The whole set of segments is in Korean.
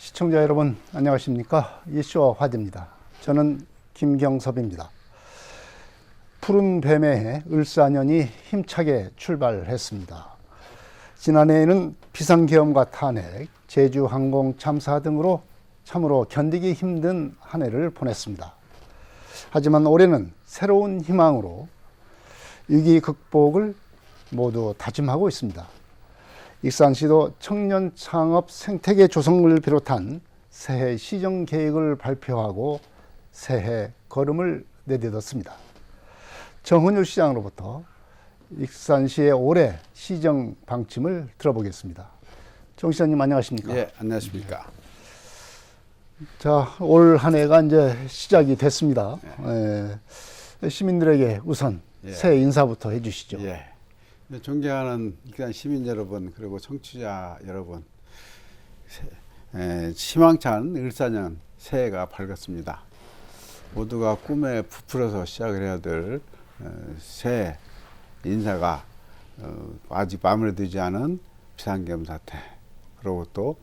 시청자 여러분 안녕하십니까? 이슈와 화제입니다. 저는 김경섭입니다. 푸른 뱀의 해 을사년이 힘차게 출발했습니다. 지난해에는 비상계엄과 탄핵, 제주항공 참사 등으로 참으로 견디기 힘든 한 해를 보냈습니다. 하지만 올해는 새로운 희망으로 위기 극복을 모두 다짐하고 있습니다. 익산시도 청년 창업 생태계 조성을 비롯한 새해 시정 계획을 발표하고 새해 걸음을 내딛었습니다. 정은율 시장으로부터 익산시의 올해 시정 방침을 들어보겠습니다. 정 시장님 안녕하십니까? 예, 안녕하십니까? 자, 올 한 해가 이제 시작이 됐습니다. 시민들에게 우선 새해 인사부터 해주시죠. 예. 존경하는 익산 시민 여러분 그리고 청취자 여러분, 희망찬 을사년 새해가 밝았습니다. 모두가 꿈에 부풀어서 시작을 해야 될 새해 인사가 아직 마무리되지 않은 비상계엄 사태, 그리고 또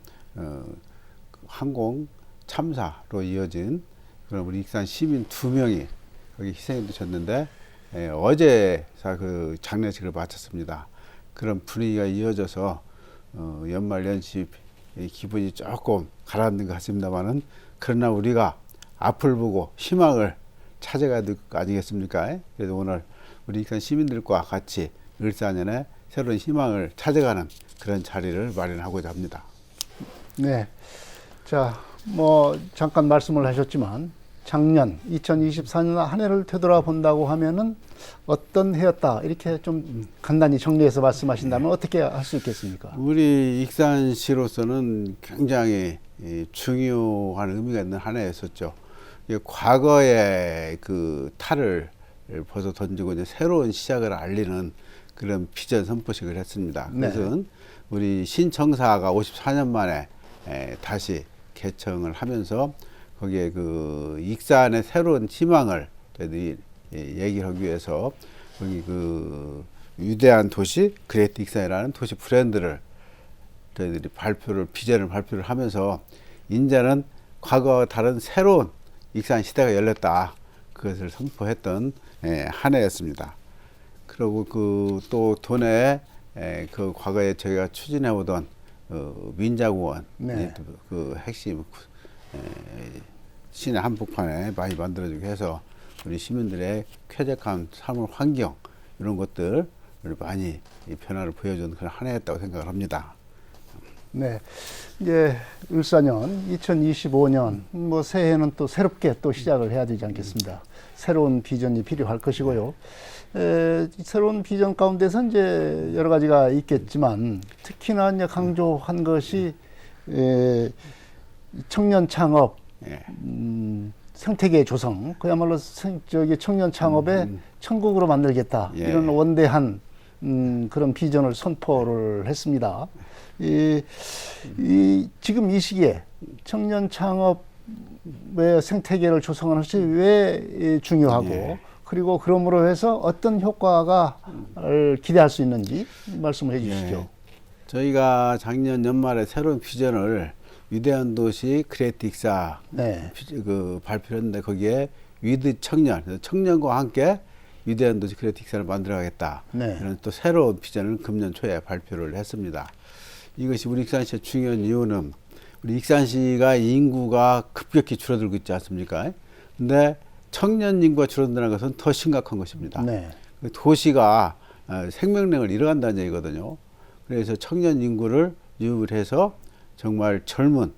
항공 참사로 이어진 그런 우리 익산 시민 2명이 거기 희생이 되셨는데, 어제사 그 장례식을 마쳤습니다. 그런 분위기가 이어져서 연말 연시 기분이 조금 가라앉는 것 같습니다만은, 그러나 우리가 앞을 보고 희망을 찾아가야 될 거 아니겠습니까? 그래서 오늘 우리 익산 시민들과 같이 을사년에 새로운 희망을 찾아가는 그런 자리를 마련하고자 합니다. 네. 자, 잠깐 말씀을 하셨지만 작년 2024년 한 해를 되돌아본다고 하면은 어떤 해였다 이렇게 좀 간단히 정리해서 말씀하신다면 어떻게 할 수 있겠습니까? 우리 익산시로서는 굉장히 중요한 의미가 있는 한 해였었죠. 과거의 그 탈을 벗어 던지고 이제 새로운 시작을 알리는 그런 비전 선포식을 했습니다. 그래서 우리 신청사가 54년 만에 다시 개청을 하면서 거기에 그 익산의 새로운 희망을 저희들이 얘기를 하기 위해서 거기 그 위대한 도시 그레이트 익산이라는 도시 브랜드를 저희들이 비전을 발표를 하면서, 이제는 과거와 다른 새로운 익산 시대가 열렸다, 그것을 선포했던 한 해였습니다. 그리고 그 또 도내에 그 과거에 저희가 추진해 오던 민자공원, 그 핵심 시내 한복판에 많이 만들어지게 해서 우리 시민들의 쾌적한 삶의 환경, 이런 것들을 많이 변화를 보여준 그런 한 해였다고 생각을 합니다. 네. 이제 을사년 2025년 새해는 또 새롭게 또 시작을 해야 되지 않겠습니까? 새로운 비전이 필요할 것이고요. 새로운 비전 가운데서 이제 여러 가지가 있겠지만 특히나 이제 강조한 것이 청년 창업, 생태계 조성, 그야말로 청년 창업의 천국으로 만들겠다, 이런 원대한 그런 비전을 선포를 했습니다. 지금 이 시기에 청년 창업의 생태계를 조성하는 것이 왜 중요하고, 그리고 그러므로 해서 어떤 효과가 기대할 수 있는지 말씀을 해주시죠. 저희가 작년 연말에 새로운 비전을 위대한 도시 그레이트 익산 그 발표했는데, 거기에 위드 청년과 함께 위대한 도시 그레이트 익산을 만들어가겠다, 이런 또 새로운 비전을 금년 초에 발표를 했습니다. 이것이 우리 익산시의 중요한 이유는, 우리 익산시가 인구가 급격히 줄어들고 있지 않습니까? 근데 청년 인구가 줄어든다는 것은 더 심각한 것입니다. 도시가 생명력을 잃어간다는 얘기거든요. 그래서 청년 인구를 유입을 해서 정말 젊은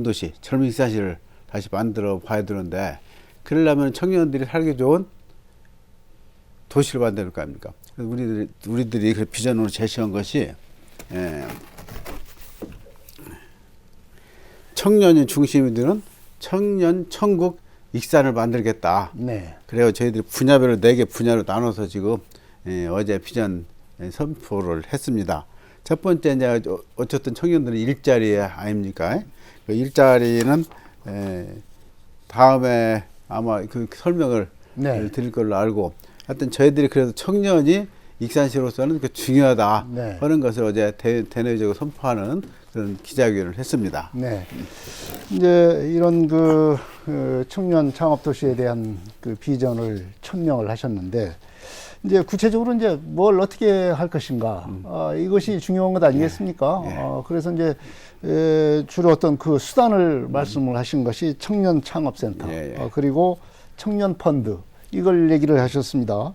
도시, 젊은 익산시를 다시 만들어 봐야 되는데, 그러려면 청년들이 살기 좋은 도시를 만들 거 아닙니까? 우리들이 그 비전으로 제시한 것이 청년이 중심이 되는 청년 천국 익산을 만들겠다. 그래서 저희들이 분야별로 4개 분야로 나눠서 지금 어제 비전 선포를 했습니다. 첫 번째, 이제 어쨌든 청년들은 일자리 아닙니까? 그 일자리는 다음에 아마 그 설명을 드릴 걸로 알고, 하여튼 저희들이 그래도 청년이 익산시로서는 그 중요하다 하는 것을 어제 대내적으로 선포하는 그런 기자회견을 했습니다. 네. 이제 이런 청년 창업 도시에 대한 그 비전을 천명을 하셨는데, 이제 구체적으로 이제 뭘 어떻게 할 것인가, 이것이 중요한 것 아니겠습니까? 그래서 이제 주로 어떤 그 수단을 말씀을 하신 것이 청년 창업센터, 그리고 청년 펀드, 이걸 얘기를 하셨습니다.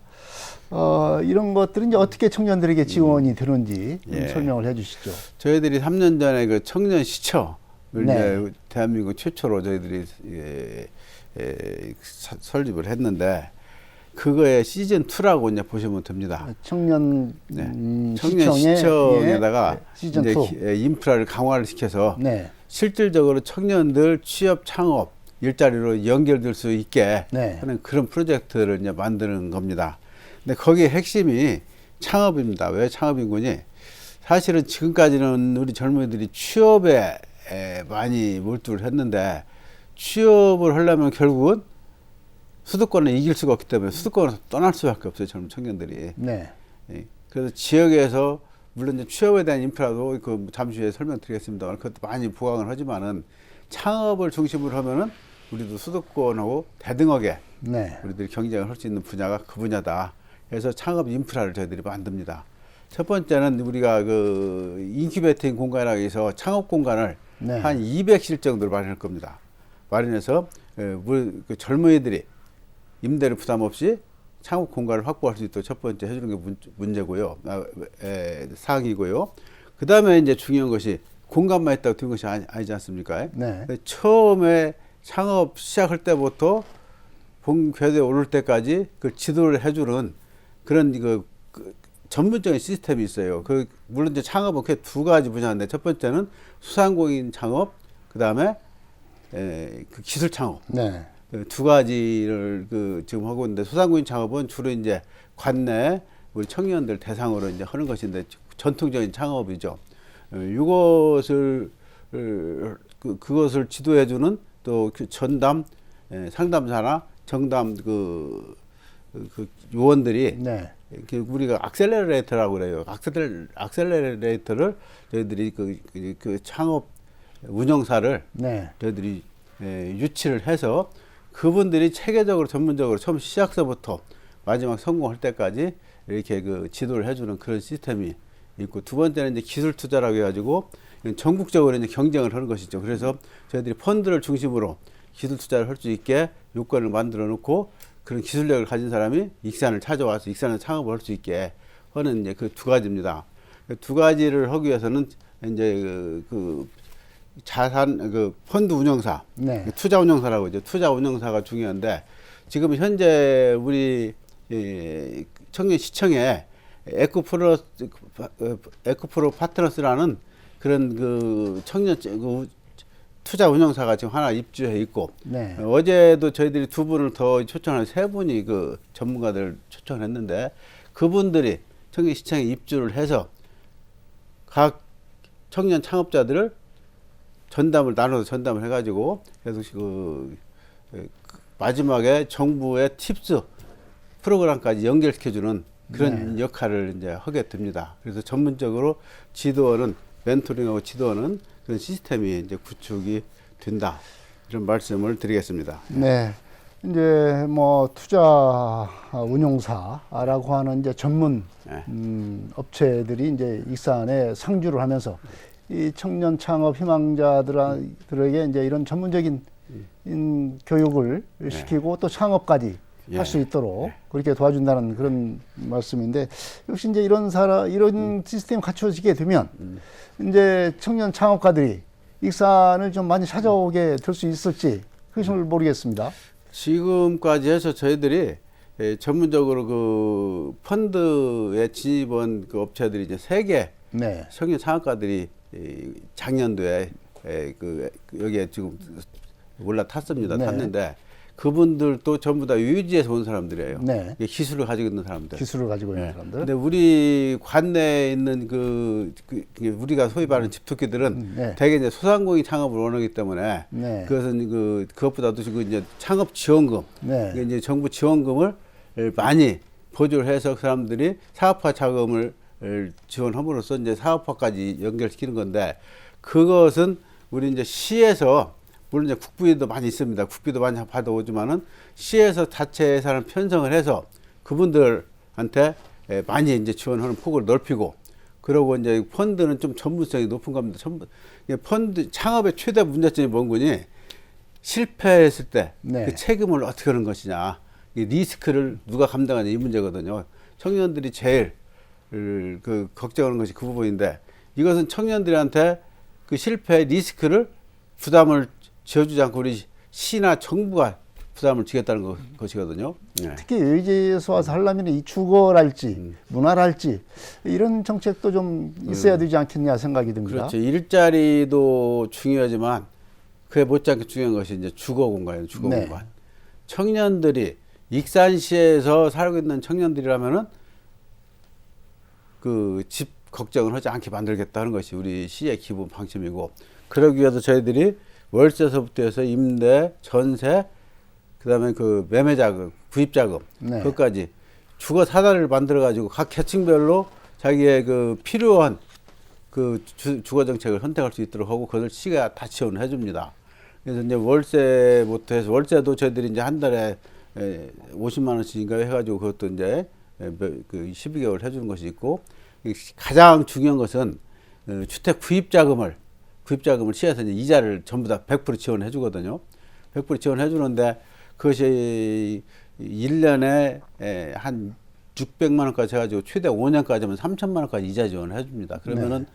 이런 것들은 이제 어떻게 청년들에게 지원이 되는지 설명을 해 주시죠. 저희들이 3년 전에 그 청년 시초를 이제 대한민국 최초로 저희들이 설립을 했는데, 그거의 시즌 2라고 이제 보시면 됩니다. 청년 청년 시청에다가 시즌 이제 2. 인프라를 강화를 시켜서 네. 실질적으로 청년들 취업 창업 일자리로 연결될 수 있게 하는 그런 프로젝트를 이제 만드는 겁니다. 근데 거기에 핵심이 창업입니다. 왜 창업인 거니? 사실은 지금까지는 우리 젊은이들이 취업에 많이 몰두를 했는데, 취업을 하려면 결국은 수도권을 이길 수가 없기 때문에 수도권에서 떠날 수밖에 없어요, 젊은 청년들이. 네. 그래서 지역에서 물론 이제 취업에 대한 인프라도 그 잠시 후에 설명드리겠습니다만, 그것도 많이 부각을 하지만은 창업을 중심으로 하면은 우리도 수도권하고 대등하게 우리들이 경쟁을 할 수 있는 분야가 그 분야다. 그래서 창업 인프라를 저희들이 만듭니다. 첫 번째는 우리가 그 인큐베이팅 공간이라고 해서 창업 공간을 한 200실 정도를 마련할 겁니다. 마련해서 그 젊은이들이 임대료 부담 없이 창업 공간을 확보할 수 있도록 첫 번째 해주는 게 문제고요. 사항이고요. 그 다음에 이제 중요한 것이 공간만 있다고 된 것이 아니지 않습니까? 처음에 창업 시작할 때부터 본 궤도에 오를 때까지 그 지도를 해주는 그런 그 전문적인 시스템이 있어요. 물론 이제 창업은 그 두 가지 분야인데, 첫 번째는 소상공인 창업, 그 다음에 그 기술 창업. 두 가지를 지금 하고 있는데, 소상공인 창업은 주로 이제 관내 우리 청년들 대상으로 이제 하는 것인데, 전통적인 창업이죠. 이것을 그것을 지도해주는 또 그 전담 상담사나 정담 그 요원들이 우리가 악셀러레이터라고 그래요. 악셀러레이터를 저희들이 그 창업 운영사를 저희들이 유치를 해서 그분들이 체계적으로 전문적으로 처음 시작서부터 마지막 성공할 때까지 이렇게 그 지도를 해주는 그런 시스템이 있고, 두 번째는 이제 기술 투자라고 해가지고 전국적으로 이제 경쟁을 하는 것이죠. 그래서 저희들이 펀드를 중심으로 기술 투자를 할 수 있게 요건을 만들어 놓고, 그런 기술력을 가진 사람이 익산을 찾아와서 익산을 창업을 할 수 있게 하는 이제 그 두 가지입니다. 그 두 가지를 하기 위해서는 이제 그 자산 펀드 운영사, 투자 운영사라고 이제 투자 운영사가 중요한데, 지금 현재 우리 청년 시청에 에코프로 파트너스라는 그런 그 청년 투자 운영사가 지금 하나 입주해 있고, 어제도 저희들이 두 분을 더 초청한 세 분이 그 전문가들 초청했는데, 그분들이 청년 시청에 입주를 해서 각 청년 창업자들을 나눠서 전담을 해가지고 계속 마지막에 정부의 팁스 프로그램까지 연결시켜주는 그런 역할을 이제 하게 됩니다. 그래서 전문적으로 지도하는, 멘토링하고 지도하는 그런 시스템이 이제 구축이 된다, 이런 말씀을 드리겠습니다. 네. 이제 뭐 투자 운용사라고 하는 이제 전문 업체들이 이제 익산에 상주를 하면서 이 청년 창업 희망자들에게 이제 이런 전문적인 교육을 시키고 또 창업까지 할 수 있도록 그렇게 도와준다는 그런 말씀인데, 역시 이제 이런 시스템이 갖춰지게 되면 이제 청년 창업가들이 익산을 좀 많이 찾아오게 될 수 있을지 그것을 모르겠습니다. 지금까지 해서 저희들이 전문적으로 그 펀드에 진입한 그 업체들이 이제 3개 청년 창업가들이 작년도에 여기에 지금 올라탔습니다. 탔는데 그분들도 전부 다 유지에서 온 사람들이에요. 기술을 가지고 있는 사람들. 사람들. 근데 우리 관내에 있는 우리가 소위 말하는 집토끼들은 대개 이제 소상공인 창업을 원하기 때문에 그것은 그것보다도 이제 창업 지원금, 이제 정부 지원금을 많이 보조를 해서 그 사람들이 사업화 자금을 지원함으로써 이제 사업화까지 연결시키는 건데, 그것은 우리 이제 시에서 물론 이제 국비도 많이 있습니다. 국비도 많이 받아오지만은 시에서 자체 예산을 편성을 해서 그분들한테 많이 이제 지원하는 폭을 넓히고 그러고 이제 펀드는 좀 전문성이 높은 겁니다. 펀드 창업의 최대 문제점이 뭔거니 실패했을 때 네. 그 책임을 어떻게 하는 것이냐, 이 리스크를 누가 감당하냐 이 문제거든요. 청년들이 제일 그 걱정하는 것이 그 부분인데 이것은 청년들한테 그 실패 리스크를 부담을 지어주지 않고 우리 시나 정부가 부담을 지겠다는 것이거든요. 네. 특히 여의도에서 와서 하려면 이 주거랄지 문화랄지 이런 정책도 좀 있어야 되지 않겠냐 생각이 듭니다. 그렇죠. 일자리도 중요하지만 그에 못지않게 중요한 것이 이제 주거 공간이에요. 주거 네. 공간. 청년들이 익산시에서 살고 있는 청년들이라면은 그 집 걱정을 하지 않게 만들겠다는 것이 우리 시의 기본 방침이고, 그러기 위해서 저희들이 월세서부터 해서 임대, 전세, 그다음에 그 매매 자금, 구입 자금, 네. 그것까지 주거 사다리를 만들어 가지고 각 계층별로 자기의 그 필요한 그 주거 정책을 선택할 수 있도록 하고 그것을 시가 다 지원을 해줍니다. 그래서 이제 월세부터 해서 월세도 저희들이 이제 한 달에 50만 원씩인가 해가지고 그것도 이제 그 12개월 해주는 것이 있고, 가장 중요한 것은 주택 구입 자금을 시에서 이제 이자를 전부 다 100% 지원해 주거든요. 100% 지원해 주는데 그것이 1년에 한 600만 원까지 해가지고 최대 5년까지 하면 3천만 원까지 이자 지원을 해줍니다. 그러면은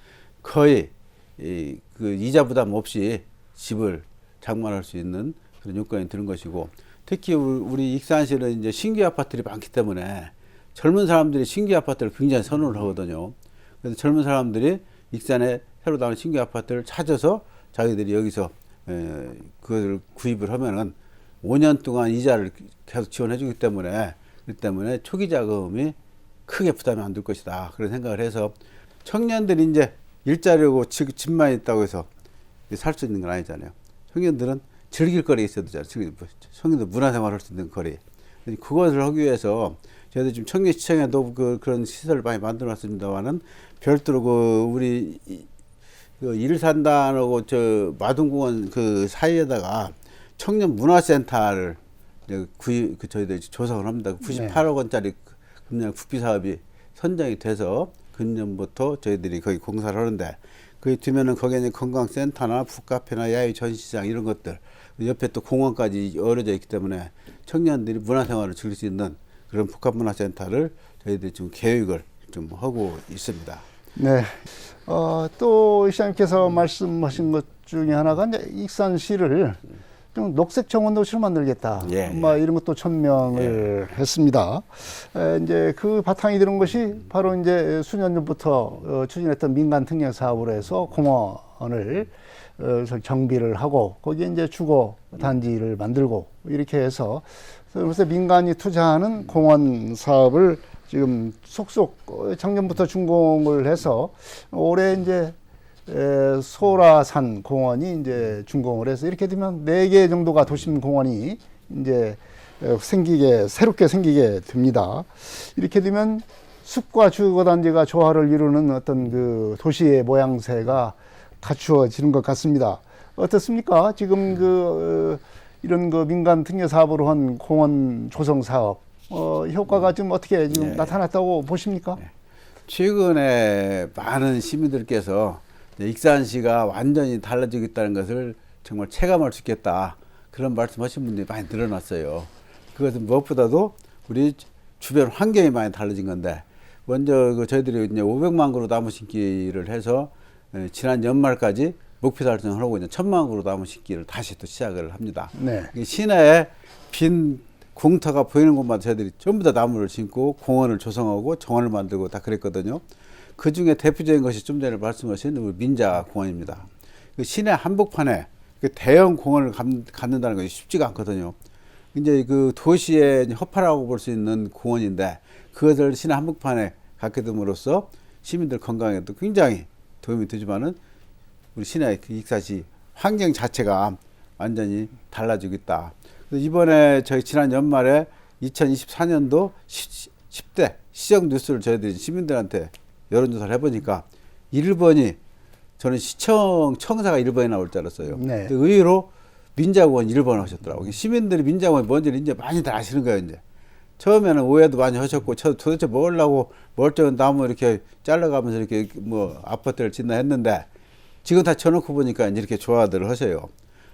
거의 그 이자 부담 없이 집을 장만할 수 있는 그런 요건이 드는 것이고, 특히 우리 익산시는 이제 신규 아파트들이 많기 때문에 젊은 사람들이 신규 아파트를 굉장히 선호를 하거든요. 그래서 젊은 사람들이 익산에 새로 나온 신규 아파트를 찾아서 자기들이 여기서 그걸 구입을 하면은 5년 동안 이자를 계속 지원해 주기 때문에, 그렇기 때문에 초기 자금이 크게 부담이 안 될 것이다, 그런 생각을 해서 청년들이 이제 일자리고 집만 있다고 해서 살 수 있는 건 아니잖아요. 청년들은 즐길 거리가 있어야 되잖아요. 청년들 문화생활 할 수 있는 거리. 그것을 하기 위해서 저희들 지금 청년시청에도 그런 시설을 많이 만들어 놨습니다만은 별도로 우리 그 일산단하고 저 마동공원 그 사이에다가 청년 문화센터를 저희들이 조성을 합니다. 98억 원짜리 금년 국비 사업이 선정이 돼서 금년부터 저희들이 거기 공사를 하는데, 거기 두면은 거기에 건강센터나 북카페나 야외 전시장 이런 것들, 옆에 또 공원까지 어우러져 있기 때문에 청년들이 문화생활을 즐길 수 있는 그런 복합문화센터를 저희들이 지금 계획을 좀 하고 있습니다. 네. 또 시장님께서 말씀하신 것 중에 하나가 이제 익산시를 좀 녹색 정원 도시로 만들겠다. 예, 뭐 이런 것도 천명을 했습니다. 이제 그 바탕이 되는 것이 바로 이제 수년 전부터 추진했던 민간 특례 사업으로 해서 공원을 정비를 하고 거기에 이제 주거 단지를 만들고 이렇게 해서 그래서 민간이 투자하는 공원 사업을 지금 속속 작년부터 준공을 해서 올해 이제 소라산 공원이 이제 준공을 해서 이렇게 되면 4개 정도가 도심 공원이 이제 새롭게 생기게 됩니다. 이렇게 되면 숲과 주거단지가 조화를 이루는 어떤 그 도시의 모양새가 갖추어지는 것 같습니다. 어떻습니까? 지금 이런 민간 특례 사업으로 한 공원 조성 사업 효과가 좀 어떻게 지금 나타났다고 보십니까? 최근에 많은 시민들께서 익산시가 완전히 달라지겠다는 것을 정말 체감할 수 있겠다, 그런 말씀하신 분들이 많이 늘어났어요. 그것은 무엇보다도 우리 주변 환경이 많이 달라진 건데, 먼저 저희들이 이제 500만 그루 나무 심기를 해서 지난 연말까지 목표 달성을 하고 있는 1000만 그루 나무 심기를 다시 또 시작을 합니다. 네. 시내에 빈 공터가 보이는 곳마다 저희들이 전부 다 나무를 심고 공원을 조성하고 정원을 만들고 다 그랬거든요. 그 중에 대표적인 것이 좀 전에 말씀하신 우리 민자공원입니다. 그 시내 한복판에 그 대형 공원을 갖는다는 것이 쉽지가 않거든요. 이제 그 도시의 허파라고 볼 수 있는 공원인데 그것을 시내 한복판에 갖게 됨으로써 시민들 건강에도 굉장히 도움이 되지만은 우리 시내 익산시 환경 자체가 완전히 달라지고 있다. 이번에 저희 지난 연말에 2024년도 10대 시정 뉴스를 저희들이 시민들한테 여론조사를 해보니까 1번이 저는 시청 청사가 1번에 나올 줄 알았어요. 네. 근데 의외로 민자공원 1번 하셨더라고요. 시민들이 민자공원이 뭔지를 이제 많이들 아시는 거예요. 이제 처음에는 오해도 많이 하셨고, 도대체 뭘 하고 멀쩡한 나무 이렇게 잘라가면서 이렇게 뭐 아파트를 짓나 했는데, 지금 다 쳐놓고 보니까 이제 이렇게 조화들을 하셔요.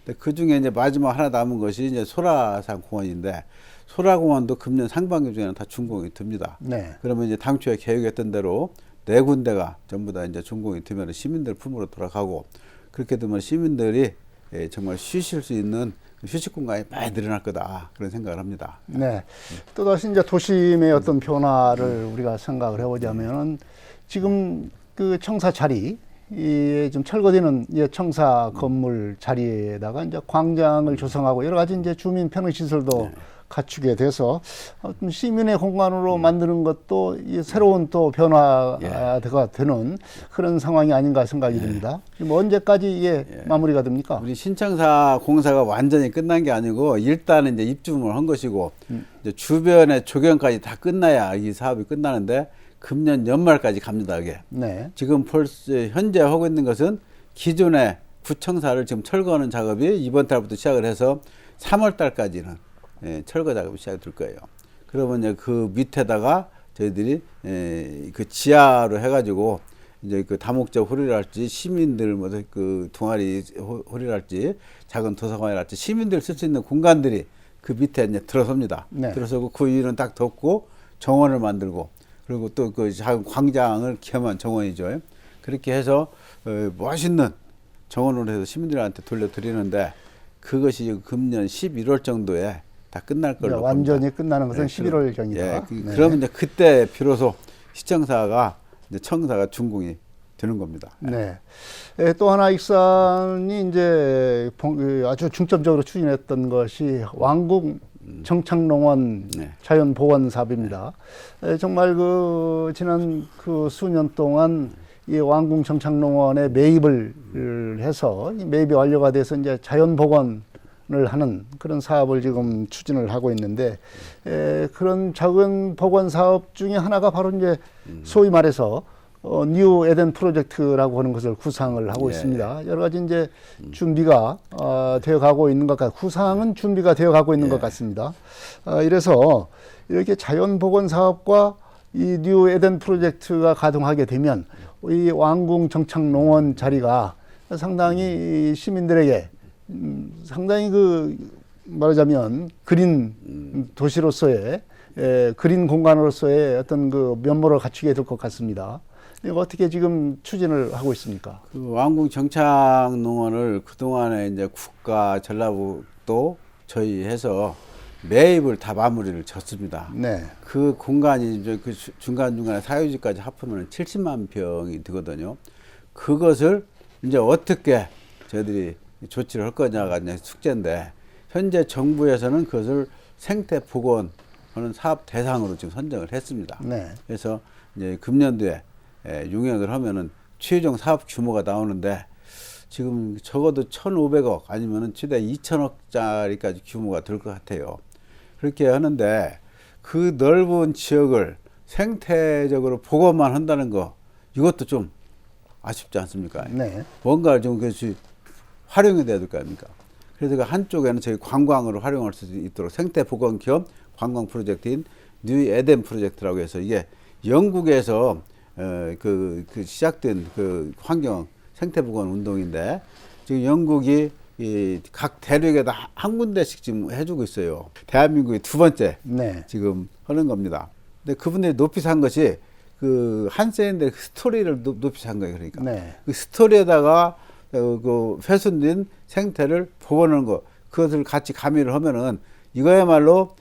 근데 그 중에 이제 마지막 하나 남은 것이 이제 소라산 공원인데, 소라공원도 금년 상반기 중에는 다 준공이 듭니다. 네. 그러면 이제 당초에 계획했던 대로 네 군데가 전부 다 이제 준공이 되면 시민들 품으로 돌아가고, 그렇게 되면 시민들이 정말 쉬실 수 있는 휴식 공간이 많이 늘어날 거다, 그런 생각을 합니다. 네. 또다시 이제 도심의 어떤 변화를 우리가 생각을 해보자면은 지금 그 청사 자리, 좀 철거되는 청사 건물 자리에다가 이제 광장을 조성하고 여러 가지 이제 주민 편의 시설도 갖추게 돼서 시민의 공간으로 만드는 것도 새로운 또 변화가 되는 그런 상황이 아닌가 생각이 듭니다. 지금 언제까지 이게 마무리가 됩니까? 우리 신청사 공사가 완전히 끝난 게 아니고, 일단은 이제 입주문을 한 것이고, 이제 주변의 조경까지 다 끝나야 이 사업이 끝나는데, 금년 연말까지 갑니다, 이게. 네. 지금 벌써 현재 하고 있는 것은 기존의 구청사를 지금 철거하는 작업이 이번 달부터 시작을 해서 3월 달까지는 철거 작업이 시작될 거예요. 그러면 이제 그 밑에다가 저희들이 그 지하로 해가지고 이제 그 다목적 홀이랄지 시민들 뭐 그 동아리 홀이랄지 작은 도서관이랄지 시민들 쓸 수 있는 공간들이 그 밑에 이제 들어섭니다. 네. 들어서고 그 위는 딱 덮고 정원을 만들고, 그리고 또 그 작은 광장을 겸한 정원이죠. 그렇게 해서 멋있는 정원으로 해서 시민들한테 돌려드리는데, 그것이 금년 11월 정도에 다 끝날 걸로 완전히 봅니다. 끝나는 것은 11월 전이다. 네. 그러면 이제 그때 비로소 시청사가 이제 청사가 준공이 되는 겁니다. 네. 또 하나 익산이 이제 아주 중점적으로 추진했던 것이 왕궁 정착농원 자연보건 사업입니다. 정말 그 지난 그 수년 동안 이 왕궁 정착농원에 매입을 해서 이 매입이 완료가 돼서 이제 자연복원을 하는 그런 사업을 지금 추진을 하고 있는데, 그런 작은 복원 사업 중에 하나가 바로 이제 소위 말해서 뉴 에덴 프로젝트라고 하는 것을 구상을 하고 있습니다. 여러 가지 이제 준비가 되어 가고 있는 것 구상은 준비가 되어 가고 있는 것 같습니다. 이래서 이렇게 자연복원 사업과 이 뉴 에덴 프로젝트가 가동하게 되면 이 왕궁 정착농원 자리가 상당히 시민들에게 상당히 그 말하자면 그린 도시로서의 그린 공간으로서의 어떤 그 면모를 갖추게 될 것 같습니다. 이거 어떻게 지금 추진을 하고 있습니까? 그 왕궁 정착농원을 그동안에 이제 국가 전라북도 저희 해서 매입을 다 마무리를 졌습니다. 네. 그 공간이 이제 그 중간중간에 사유지까지 합하면 70만 평이 되거든요. 그것을 이제 어떻게 저희들이 조치를 할 거냐가 이제 숙제인데, 현재 정부에서는 그것을 생태 복원하는 사업 대상으로 지금 선정을 했습니다. 네. 그래서 이제 금년도에 용역을 하면은 최종 사업 규모가 나오는데, 지금 적어도 1,500억 아니면은 최대 2,000억짜리까지 규모가 될 것 같아요. 그렇게 하는데, 그 넓은 지역을 생태적으로 복원만 한다는 거, 이것도 좀 아쉽지 않습니까? 네. 뭔가 좀 그것이 활용이 돼야 될 거 아닙니까? 그래서 그 한쪽에는 저희 관광으로 활용할 수 있도록 생태 복원 겸 관광 프로젝트인 뉴 에덴 프로젝트라고 해서, 이게 영국에서 그 시작된 그 환경 생태 복원 운동인데, 지금 영국이 이 각 대륙에다 한 군데씩 지금 해주고 있어요. 대한민국이 두 번째 지금 하는 겁니다. 근데 그분들이 높이 산 것이 그 한센인데 스토리를 높이 산 거예요. 그러니까 그 스토리에다가 그 훼손된 생태를 복원하는 거, 그것을 같이 가미를 하면은 이거야말로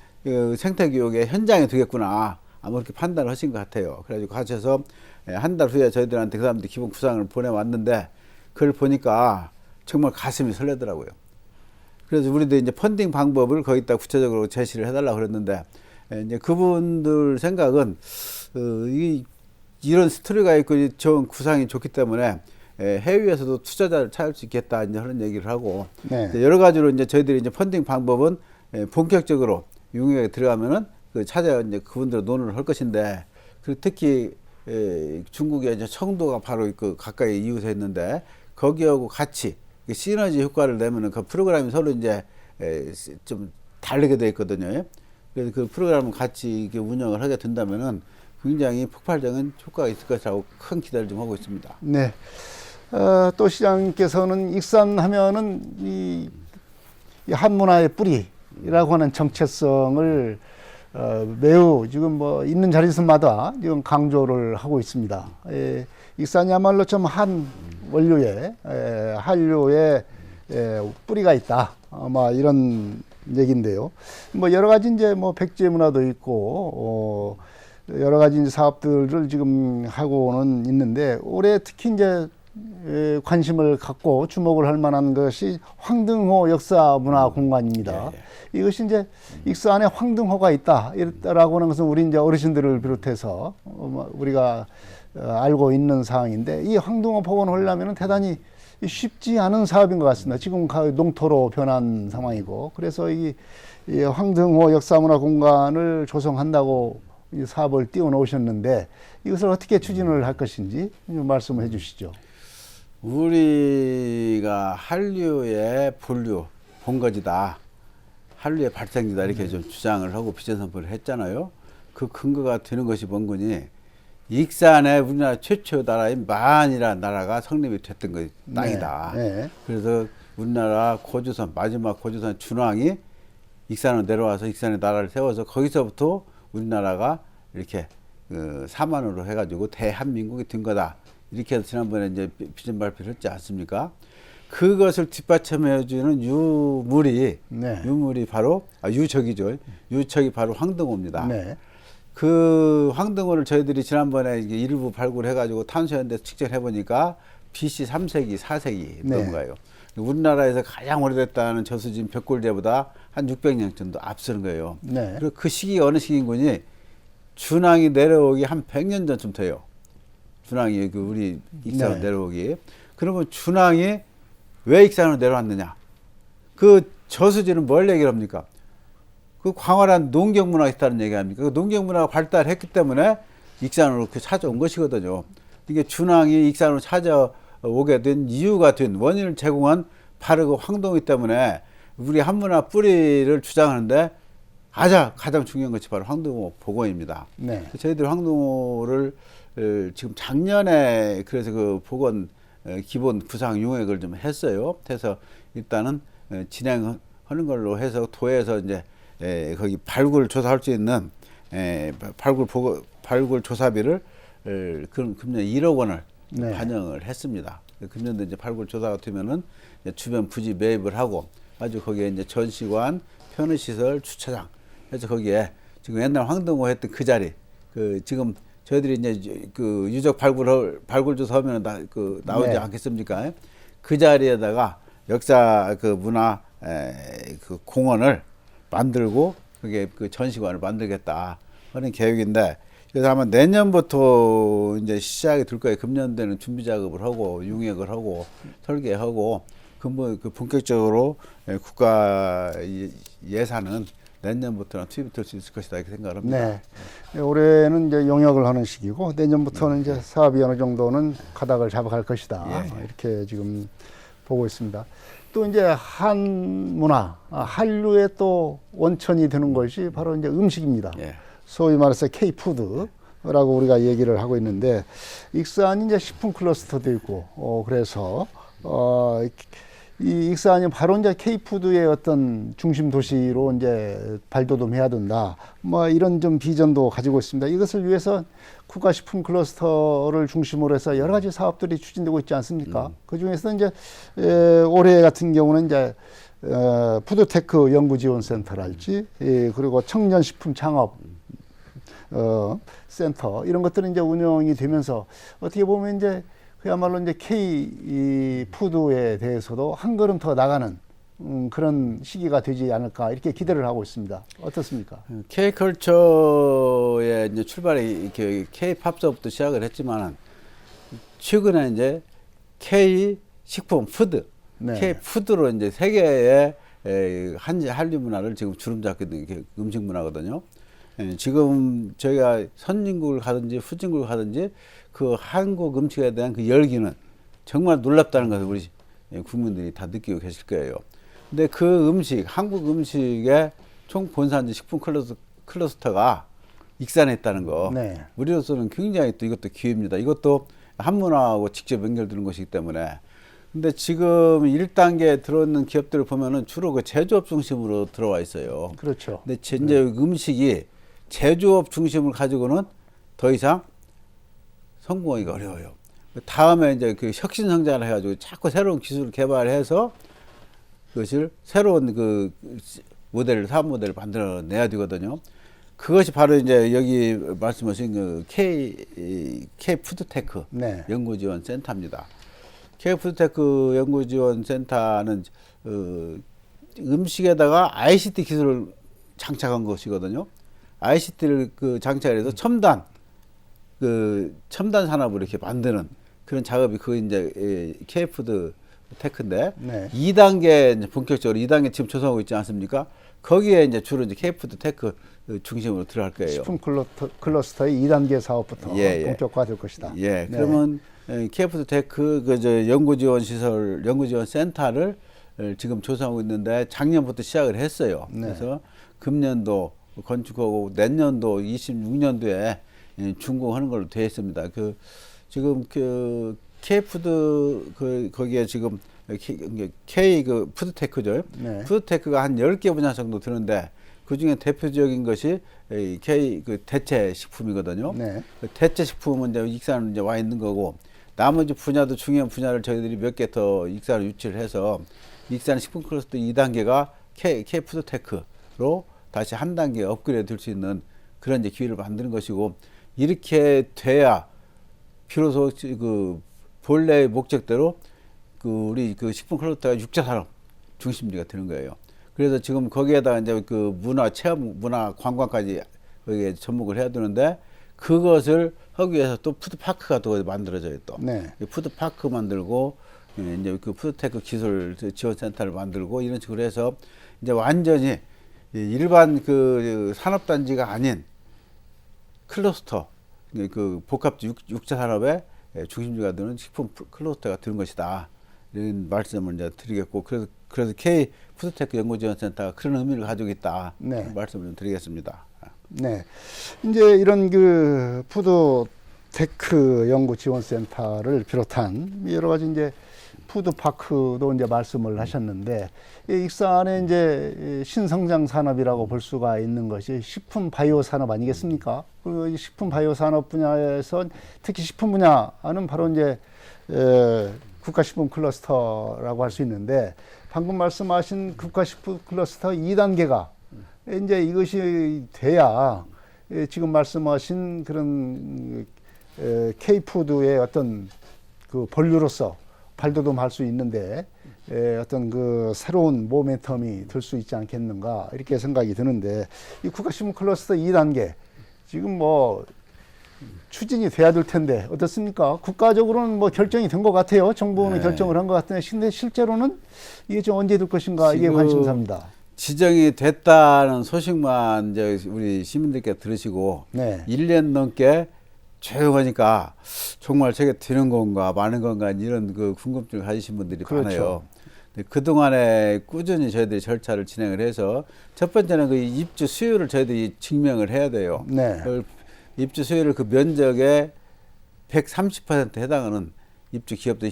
생태 교육의 현장이 되겠구나, 아마 그렇게 판단을 하신 것 같아요. 그래가지고 같이 해서 한 달 후에 저희들한테 그 사람들이 기본 구상을 보내왔는데, 그걸 보니까 정말 가슴이 설레더라고요. 그래서 우리도 이제 펀딩 방법을 거기다 구체적으로 제시를 해달라고 그랬는데, 이제 그분들 생각은 이런 스토리가 있고 좋은 구상이 좋기 때문에 해외에서도 투자자를 찾을 수 있겠다, 이제 그런 얘기를 하고, 여러 가지로 이제 저희들이 이제 펀딩 방법은 본격적으로 용역에 들어가면은 그 찾아 이제 그분들 논의를 할 것인데, 그 특히 중국의 이제 청도가 바로 그 가까이 이웃에 있는데 거기하고 같이 시너지 효과를 내면은 그 프로그램이 서로 이제 좀 다르게 돼 있거든요. 그래서 그 프로그램을 같이 이렇게 운영을 하게 된다면은 굉장히 폭발적인 효과가 있을 것이라고 큰 기대를 좀 하고 있습니다. 네. 또 시장님께서는 익산하면은 이 한문화의 뿌리라고 하는 정체성을 매우 지금 뭐 있는 자리에서마다 지금 강조를 하고 있습니다. 익산이야말로 좀 한 원료에 한류의 뿌리가 있다. 아마 이런 얘기인데요. 뭐 여러 가지 이제 뭐 백제 문화도 있고 여러 가지 이제 사업들을 지금 하고는 있는데 올해 특히 이제 관심을 갖고 주목을 할 만한 것이 황등호 역사문화공간입니다. 이것이 이제 익산에 황등호가 있다라고 하는 것은 우리 이제 어르신들을 비롯해서 우리가 알고 있는 사항인데 이 황등호 복원을 하려면 대단히 쉽지 않은 사업인 것 같습니다. 지금 농토로 변한 상황이고 그래서 이 황등호 역사문화공간을 조성한다고 이 사업을 띄워놓으셨는데 이것을 어떻게 추진을 할 것인지 말씀을 해주시죠. 우리가 한류의 본류, 본거지다. 한류의 발생지다. 이렇게 좀 주장을 하고 비전 선포를 했잖아요. 그 근거가 되는 것이 뭔거니 익산에 우리나라 최초 나라인 만이라는 나라가 성립이 됐던 거 땅이다. 네. 그래서 우리나라 고조선, 마지막 고조선 준왕이 익산으로 내려와서 익산에 나라를 세워서 거기서부터 우리나라가 이렇게 사만으로 해가지고 대한민국이 된 거다. 이렇게 해서 지난번에 이제 비전 발표를 했지 않습니까? 그것을 뒷받침해주는 유물이, 네. 유물이 바로, 유적이죠. 유적이 바로 황등호입니다. 네. 그 황등호를 저희들이 지난번에 이게 일부 발굴해가지고 탐사했는데 측정해보니까 BC 3세기, 4세기 넘어가요. 우리나라에서 가장 오래됐다는 저수진 벽골제보다 한 600년 정도 앞서는 거예요. 네. 그리고 그 시기가 어느 시기인 거니 준왕이 내려오기 한 100년 전쯤 돼요. 준왕이 그 우리 익산으로 네. 내려오기. 그러면 준왕이 왜 익산으로 내려왔느냐? 그 저수지는 뭘 얘기를 합니까? 그 광활한 농경 문화가 있다는 얘기 아닙니까? 그 농경 문화가 발달했기 때문에 익산으로 그 찾아온 것이거든요. 이게 준왕이 익산으로 찾아오게 된 이유가 된 원인을 제공한 바로 그 황동이 때문에 우리 한문화 뿌리를 주장하는데 가장 중요한 것이 바로 황동호 복원입니다. 네. 저희들 황동호를 지금 작년에 그래서 그 복원 기본 부상 용역을 좀 했어요. 그래서 일단은 진행하는 걸로 해서 도에서 이제 거기 발굴 조사할 수 있는 발굴 조사비를 금년 1억 원을 네. 반영을 했습니다. 금년도 이제 발굴 조사가 되면은 주변 부지 매입을 하고 아주 거기에 이제 전시관, 편의시설, 주차장 해서 거기에 지금 옛날 황등호 했던 그 자리 그 지금 저희들이 이제 그 유적 발굴 조사 하면은 나오지 네. 않겠습니까? 그 자리에다가 역사 그 문화 그 공원을 만들고 그게 그 전시관을 만들겠다 하는 계획인데 그래서 아마 내년부터 이제 시작이 될 거예요. 금년도에는 준비 작업을 하고 용역을 하고 설계하고 그 본격적으로 국가 예산은 내년부터는 투입이 될 수 있을 것이다 이렇게 생각을 합니다. 네. 올해는 이제 용역을 하는 시기고 내년부터는 이제 사업이 어느 정도는 가닥을 잡아갈 것이다. 이렇게 지금 보고 있습니다. 또 이제 한문화, 한류의 또 원천이 되는 것이 바로 이제 음식입니다. 소위 말해서 K푸드라고 우리가 얘기를 하고 있는데 익산이 이제 식품 클러스터도 있고 그래서 이 익산이 바로 이제 K푸드의 어떤 중심 도시로 이제 발돋움해야 된다. 뭐 이런 좀 비전도 가지고 있습니다. 이것을 위해서 국가식품 클러스터를 중심으로 해서 여러 가지 사업들이 추진되고 있지 않습니까? 그 중에서 이제 올해 같은 경우는 이제 푸드테크 연구지원센터랄지 그리고 청년식품 창업 센터 이런 것들은 이제 운영이 되면서 어떻게 보면 이제 그야말로 이제 K 푸드에 대해서도 한 걸음 더 나가는 그런 시기가 되지 않을까 이렇게 기대를 하고 있습니다. 어떻습니까? K컬처의 이제 출발이 이렇게 K팝서부터 시작을 했지만 최근에 이제 K 식품 푸드, 네. K 푸드로 이제 세계의 한류 문화를 지금 주름 잡게 된 게 음식 문화거든요. 지금 저희가 선진국을 가든지 후진국을 가든지 그 한국 음식에 대한 그 열기는 정말 놀랍다는 것을 우리 국민들이 다 느끼고 계실 거예요. 근데 그 음식, 한국 음식의 총 본산지 식품 클러스터가 익산했다는 거, 네. 우리로서는 굉장히 또 이것도 기회입니다. 이것도 한문화하고 직접 연결되는 것이기 때문에. 근데 지금 1단계에 들어있는 기업들을 보면은 주로 그 제조업 중심으로 들어와 있어요. 그렇죠. 근데 이제 음식이 제조업 중심을 가지고는 더 이상 성공하기가 어려워요. 다음에 이제 그 혁신 성장을 해가지고 자꾸 새로운 기술을 개발해서 그것을 새로운 그 모델을, 사업 모델을 만들어내야 되거든요. 그것이 바로 이제 여기 말씀하신 그 K 푸드테크 네. 연구지원 센터입니다. K 푸드테크 연구지원 센터는 음식에다가 ICT 기술을 장착한 것이거든요. ICT를 그 장착해서 첨단 산업을 이렇게 만드는 그런 작업이 그 이제 K 푸드테크인데 네. 2단계 이제 본격적으로 2단계 지금 조성하고 있지 않습니까? 거기에 이제 주로 이제 K 푸드테크 중심으로 들어갈 거예요. 식품 클러스터의 2단계 사업부터 예, 예. 본격화될 것이다. 예, 네. 그러면 KF테크 그저 연구지원 시설, 연구지원 센터를 지금 조성하고 있는데 작년부터 시작을 했어요. 네. 그래서 금년도 건축하고 내년도 26년도에 준공하는 걸로 되어 있습니다. 그 지금 그 K푸드 거기에 지금 K 그 푸드테크죠. 네. 푸드테크가 한 10개 분야 정도 드는데 그 중에 대표적인 것이 K 그 대체 식품이거든요. 네. 그 대체 식품은 이제 익산은 이제 와 있는 거고 나머지 분야도 중요한 분야를 저희들이 몇 개 더 익산을 유치를 해서 익산 식품 클러스터 2단계가 K 푸드테크로 다시 한 단계 업그레이드 될 수 있는 그런 이제 기회를 만드는 것이고 이렇게 돼야 비로소 그 본래 목적대로 그 우리 그 식품 클러스터가 육자 산업 중심지가 되는 거예요. 그래서 지금 거기에다가 이제 그 문화, 체험, 문화, 관광까지 거기에 접목을 해야 되는데 그것을 하기 위해서 또 푸드파크가 또 만들어져요 또. 네. 푸드파크 만들고 이제 그 푸드테크 기술 지원센터를 만들고 이런 식으로 해서 이제 완전히 일반 그 산업단지가 아닌 클러스터, 그 복합 육자 산업의 중심지가 되는 식품 클러스터가 되는 것이다. 이런 말씀을 이제 드리겠고 그래서 K 푸드테크 연구지원센터가 그런 의미를 가지고 있다. 네. 말씀을 좀 드리겠습니다. 네. 이제 이런 그 푸드테크 연구지원센터를 비롯한 여러 가지 이제 푸드파크도 이제 말씀을 하셨는데 이 익산의 이제 신성장 산업이라고 볼 수가 있는 것이 식품 바이오 산업 아니겠습니까? 그리고 이 식품 바이오 산업 분야에서 특히 식품 분야는 바로 이제 국가식품 클러스터라고 할 수 있는데 방금 말씀하신 국가식품 클러스터 2단계가 이제 이것이 돼야 지금 말씀하신 그런 K푸드의 어떤 그 본류로서 발돋움할 수 있는데 어떤 그 새로운 모멘텀이 될 수 있지 않겠는가 이렇게 생각이 드는데 이 국가식품 클러스터 2단계 지금 뭐 추진이 돼야 될 텐데 어떻습니까? 국가적으로는 뭐 결정이 된 것 같아요. 정부는 네. 결정을 한 것 같은데 근데 실제로는 이게 좀 언제 될 것인가 이게 관심사입니다. 지정이 됐다는 소식만 이제 우리 시민들께 들으시고 네. 1년 넘게 조용하니까 정말 저게 되는 건가 마는 건가 이런 그 궁금증을 가지신 분들이 그렇죠. 많아요. 그동안에 꾸준히 저희들이 절차를 진행을 해서 첫 번째는 그 입주 수요를 저희들이 증명을 해야 돼요. 네. 입주 수요를 그 면적의 130% 해당하는 입주 기업들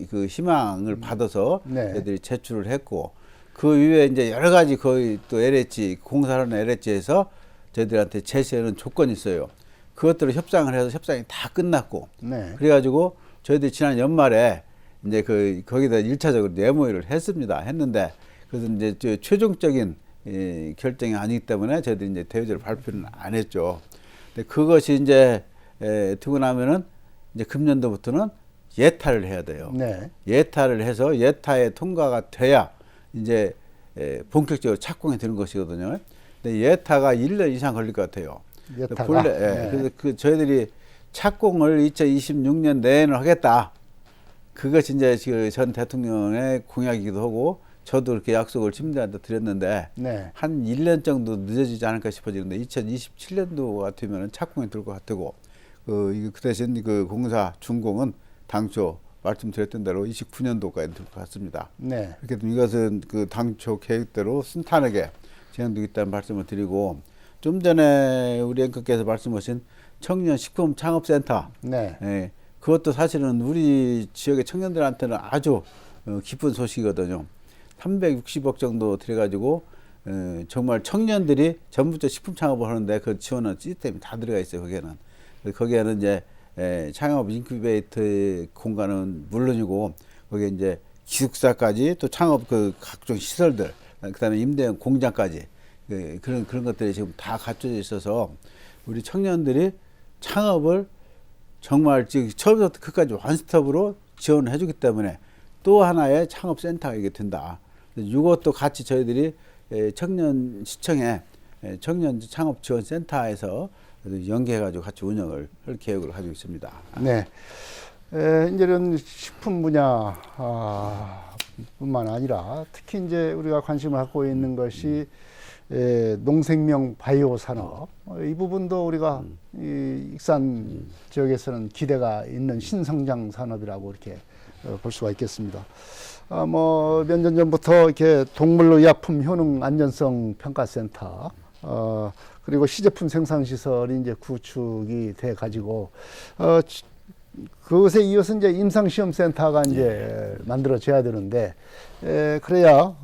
그 희망을 받아서 네. 저희들이 제출을 했고 그 이후에 이제 여러 가지 거의 또 LH 공사하는 LH에서 저희들한테 제시하는 조건이 있어요. 그것들을 협상을 해서 협상이 다 끝났고 네. 그래가지고 저희들이 지난 연말에 이제 거기다 1차적으로 네모를 했는데 그래서 이제 최종적인 결정이 아니기 때문에 저희들이 이제 대여제를 발표는 안 했죠. 근데 그것이 이제 되고 나면은 이제 금년도부터는 예타를 해야 돼요. 네. 예타를 해서 예타에 통과가 돼야 이제 본격적으로 착공이 되는 것이거든요. 근데 예타가 1년 이상 걸릴 것 같아요. 예타가? 본래 네. 그래서 저희들이 착공을 2026년 내에는 하겠다. 그것이 이제 전 대통령의 공약이기도 하고 저도 이렇게 약속을 침대한테 드렸는데 네. 한 1년 정도 늦어지지 않을까 싶어지는데 2027년도 같으면 착공이 될 것 같고 그 대신 그 공사 준공은 당초 말씀드렸던 대로 29년도까지 될 것 같습니다. 네. 그렇게 되면 이것은 그 당초 계획대로 순탄하게 진행되고 있다는 말씀을 드리고 좀 전에 우리 앵커께서 말씀하신 청년 식품 창업센터 네. 예, 그것도 사실은 우리 지역의 청년들한테는 아주 기쁜 소식이거든요. 360억 정도 들여가지고 정말 청년들이 전부터 식품 창업을 하는데 그 지원하는 시스템이 다 들어가 있어요. 거기에는 이제 창업 인큐베이터 공간은 물론이고 거기에 이제 기숙사까지 또 창업 그 각종 시설들 그다음에 임대형 공장까지 그런 것들이 지금 다 갖춰져 있어서 우리 청년들이 창업을 정말 지금 처음부터 끝까지 원스톱으로 지원을 해주기 때문에 또 하나의 창업센터가 이게 된다. 이것도 같이 저희들이 청년시청에 청년 창업지원센터에서 연계해가지고 같이 운영을 할 계획을 가지고 있습니다. 네. 이제 이런 식품 분야 뿐만 아니라 특히 이제 우리가 관심을 갖고 있는 것이 농생명 바이오 산업 이 부분도 우리가 이 익산 지역에서는 기대가 있는 신성장 산업이라고 이렇게 볼 수가 있겠습니다. 뭐 몇 년 전부터 이렇게 동물의약품 효능 안전성 평가센터 그리고 시제품 생산 시설이 이제 구축이 돼 가지고 그것에 이어서 이제 임상시험센터가 이제 만들어져야 되는데 그래야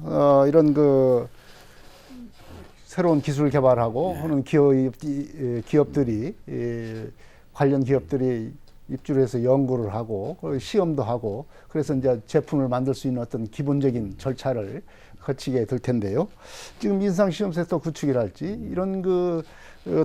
이런 그 새로운 기술 개발하고 하는 기업들이 관련 기업들이 입주를 해서 연구를 하고 시험도 하고 그래서 이제 제품을 만들 수 있는 어떤 기본적인 절차를 거치게 될 텐데요. 지금 임상시험센터 구축이랄지 이런 그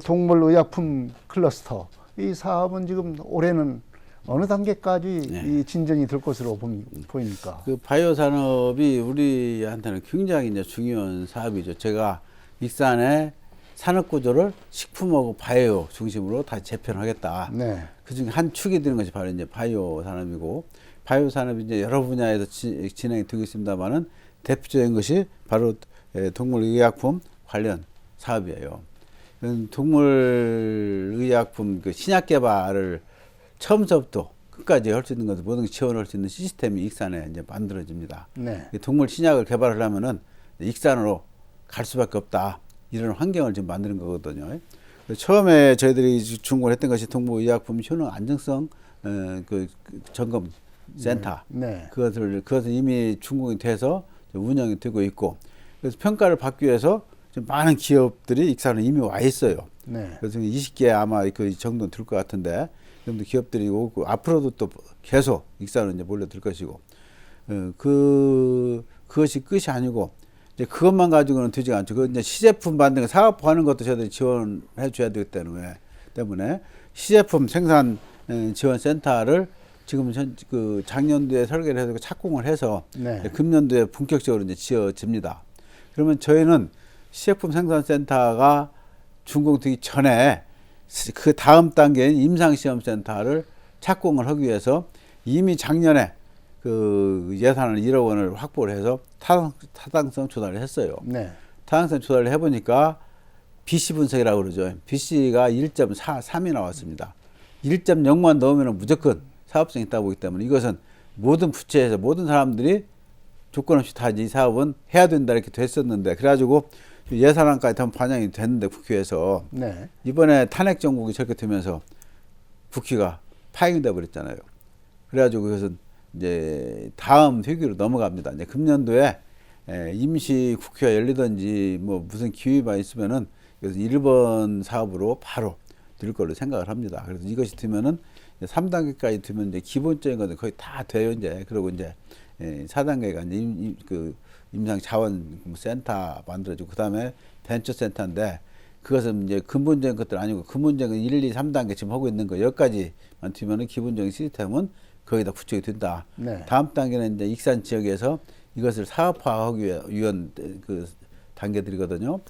동물의약품 클러스터 이 사업은 지금 올해는 어느 단계까지 이 진전이 될 것으로 보입니까? 그 바이오 산업이 우리한테는 굉장히 이제 중요한 사업이죠. 제가 익산의 산업 구조를 식품하고 바이오 중심으로 다시 재편하겠다. 네. 그중에 한 축이 되는 것이 바로 이제 바이오 산업이고, 바이오 산업이 이제 여러 분야에서 진행이 되고 있습니다만은 대표적인 것이 바로 동물의약품 관련 사업이에요. 동물의약품 그 신약 개발을 처음부터 끝까지 할 수 있는 것을 모든 지원할 수 있는 시스템이 익산에 이제 만들어집니다. 네. 동물 신약을 개발하려면은 익산으로 갈 수밖에 없다. 이런 환경을 지금 만드는 거거든요. 처음에 저희들이 준공을 했던 것이 동물의약품 효능 안정성 그 점검 센터. 네. 그것을 이미 준공이 돼서 운영이 되고 있고, 그래서 평가를 받기 위해서 좀 많은 기업들이 익산에 이미 와 있어요. 네. 그래서 20개 아마 그 정도 될 것 같은데, 좀더 기업들이 오고 앞으로도 또 계속 익산으로 이제 몰려들 것이고, 그것이 끝이 아니고 이제 그것만 가지고는 되지 않죠. 그 이제 시제품 만드는 사업화하는 것도 저희들이 지원해 줘야 되기 때문에 시제품 생산 지원 센터를 지금 그 작년도에 설계를 해서 착공을 해서 네. 금년도에 본격적으로 이제 지어집니다. 그러면 저희는 시제품 생산 센터가 준공되기 전에 그 다음 단계인 임상시험센터를 착공을 하기 위해서 이미 작년에 그 예산을 1억 원을 확보를 해서 타당성 조사를 했어요. 네. 타당성 조사를 해보니까 BC 분석이라고 그러죠. BC가 1.43이 나왔습니다. 1.0만 넣으면 무조건 사업성이 있다고 보기 때문에 이것은 모든 부처에서 모든 사람들이 조건 없이 다 이 사업은 해야 된다 이렇게 됐었는데, 그래가지고 예산안까지 다 반영이 됐는데 국회에서 네. 이번에 탄핵 정국이 저렇게 되면서 국회가 파행이 돼 버렸잖아요. 그래가지고 그것은 이제 다음 회기로 넘어갑니다. 이제 금년도에 임시 국회가 열리든지 뭐 무슨 기회가 있으면은 그래서 1번 사업으로 바로 될 걸로 생각을 합니다. 그래서 이것이 되면은 3단계까지 되면 이제 기본적인 것은 거의 다 돼요. 이제 그리고 이제 4단계가 이제 그 임상 자원 센터 만들어지고 그다음에 벤처 센터인데, 그것은 이제 근본적인 것들 아니고 근본적인 1, 2, 3단계 지금 하고 있는 거 여기까지만 되면은 기본적인 시스템은 거기다 구축이 된다. 네. 다음 단계는 이제 익산 지역에서 이것을 사업화하기 위한 그 단계들이거든요.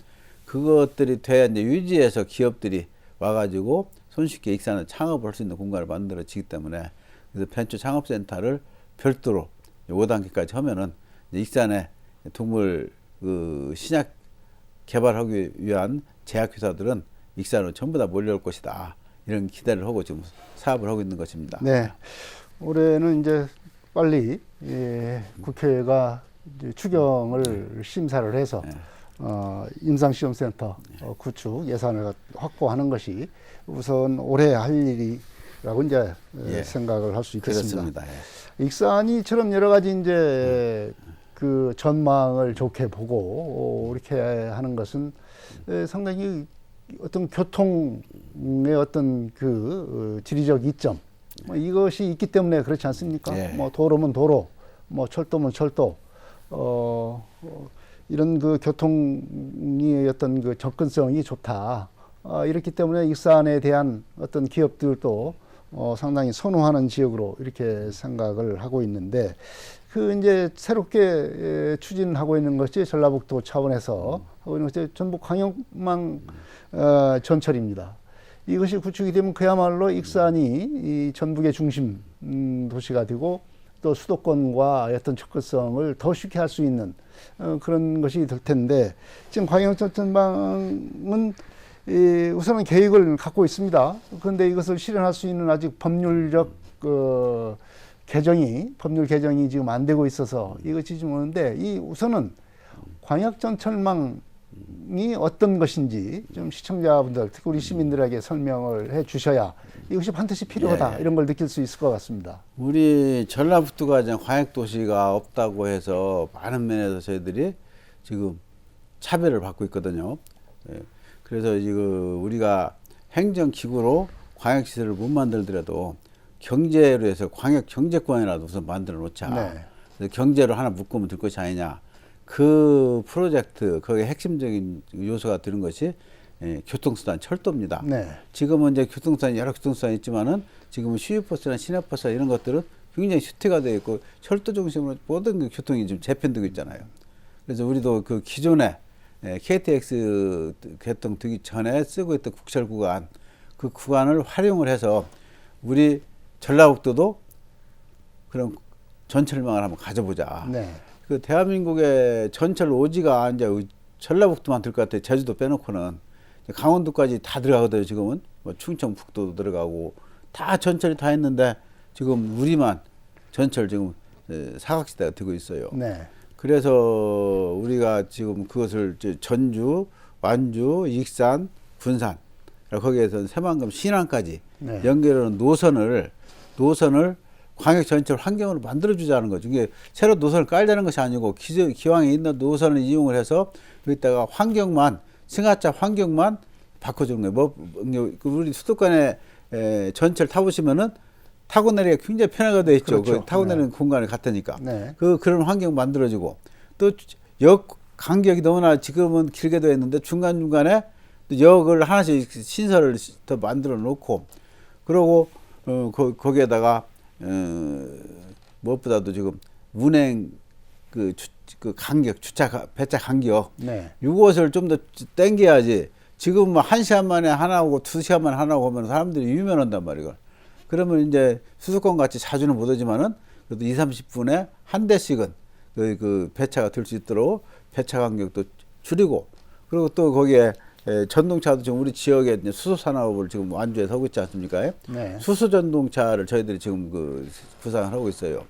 그것들이 돼야 이제 유지해서 기업들이 와가지고 손쉽게 익산을 창업할 수 있는 공간을 만들어지기 때문에, 그래서 벤처 창업센터를 별도로 5단계까지 하면은 익산에 동물 그 신약 개발하기 위한 제약회사들은 익산으로 전부 다 몰려올 것이다. 이런 기대를 하고 지금 사업을 하고 있는 것입니다. 네. 올해는 이제 빨리 국회가 이제 추경을 심사를 해서 임상시험센터 구축 예산을 확보하는 것이 우선 올해 할 일이라고 이제 생각을 할 수 있겠습니다. 그렇습니다. 익산이처럼 여러 가지 이제 그 전망을 좋게 보고 이렇게 하는 것은 상당히 어떤 교통의 어떤 그 지리적 이점 이것이 있기 때문에 그렇지 않습니까? 뭐 도로면 도로, 뭐 철도면 철도, 이런 그 교통의 어떤 그 접근성이 좋다. 이렇기 때문에 익산에 대한 어떤 기업들도 상당히 선호하는 지역으로 이렇게 생각을 하고 있는데 그 이제 새롭게 추진하고 있는 것이 전라북도 차원에서 하고 있는 것이 전북 광역망 전철입니다. 이것이 구축이 되면 그야말로 익산이 이 전북의 중심 도시가 되고 또 수도권과 어떤 접근성을 더 쉽게 할 수 있는 그런 것이 될 텐데 지금 광역전철망은 우선은 계획을 갖고 있습니다. 그런데 이것을 실현할 수 있는 아직 법률 개정이 지금 안 되고 있어서 이것이 좀 오는데 이 우선은 광역전철망이 어떤 것인지 좀 시청자분들, 특히 우리 시민들에게 설명을 해 주셔야 이것이 반드시 필요하다 이런 걸 느낄 수 있을 것 같습니다. 우리 전라북도가 이제 광역도시가 없다고 해서 많은 면에서 저희들이 지금 차별을 받고 있거든요. 그래서 지금 우리가 행정기구로 광역시설을 못 만들더라도 경제로 해서 광역경제권이라도 우선 만들어 놓자. 그래서 경제로 하나 묶으면 될 것이 아니냐. 그 프로젝트, 거기에 핵심적인 요소가 되는 것이 교통수단, 철도입니다. 지금은 이제 교통수단이 여러 교통수단이 있지만은 지금은 시외버스나 시내버스 이런 것들은 굉장히 슈트가 되어 있고 철도 중심으로 모든 그 교통이 지금 재편되고 있잖아요. 그래서 우리도 그 기존에 KTX 개통되기 전에 쓰고 있던 국철 구간, 그 구간을 활용을 해서 우리 전라북도도 그런 전철망을 한번 가져보자. 그 대한민국의 전철 오지가 이제 전라북도만 될 것 같아요. 제주도 빼놓고는 강원도까지 다 들어가거든요. 지금은 뭐 충청북도도 들어가고 다 전철이 다 있는데 지금 우리만 전철 지금 사각지대가 되고 있어요. 그래서 우리가 지금 그것을 전주, 완주, 익산, 군산 거기에서 새만금, 신안까지 연결하는 노선을 광역 전철 환경으로 만들어주자는 거죠. 이게 새로 노선을 깔자는 것이 아니고 기왕에 있는 노선을 이용을 해서 여기다가 환경만 승하차 환경만 바꿔주는 거예요. 우리 수도권에 전철 타보시면은 타고 내리기가 굉장히 편하게 되어 있죠. 그렇죠. 타고 내리는 공간이 같으니까. 그런 환경 만들어주고 또 역 간격이 너무나 지금은 길게 되어 있는데 중간중간에 또 역을 하나씩 신설을 더 만들어 놓고 그러고 거기에다가 무엇보다도 지금 운행 그 간격, 배차 간격 이것을 좀 더 땡겨야지. 지금 뭐 1시간 만에 하나 오고 2시간 만에 하나 오고 하면 사람들이 유면한단 말이에요. 그러면 이제 수도권 같이 자주는 못 오지만은 그래도 20-30분에 한 대씩은 그 배차가 될 수 있도록 배차 간격도 줄이고 그리고 또 거기에 전동차도 지금 우리 지역에 이제 수소 산업을 지금 완주해서 하고 있지 않습니까? 수소 전동차를 저희들이 지금 그 구상을 하고 있어요.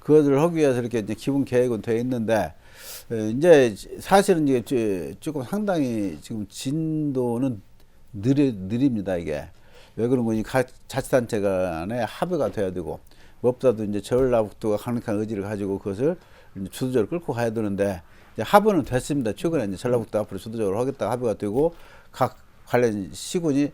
그것을 하기 위해서 이렇게 이제 기본 계획은 되어 있는데 이제 사실은 이게 조금 상당히 지금 진도는 느립니다 이게. 왜 그런 거니? 자치단체 간에 합의가 돼야 되고 무엇보다도 이제 전라북도가 강력한 의지를 가지고 그것을 이제 주도적으로 끌고 가야 되는데 이제 합의는 됐습니다. 최근에 이제 전라북도 앞으로 주도적으로 하겠다 합의가 되고 각 관련 시군이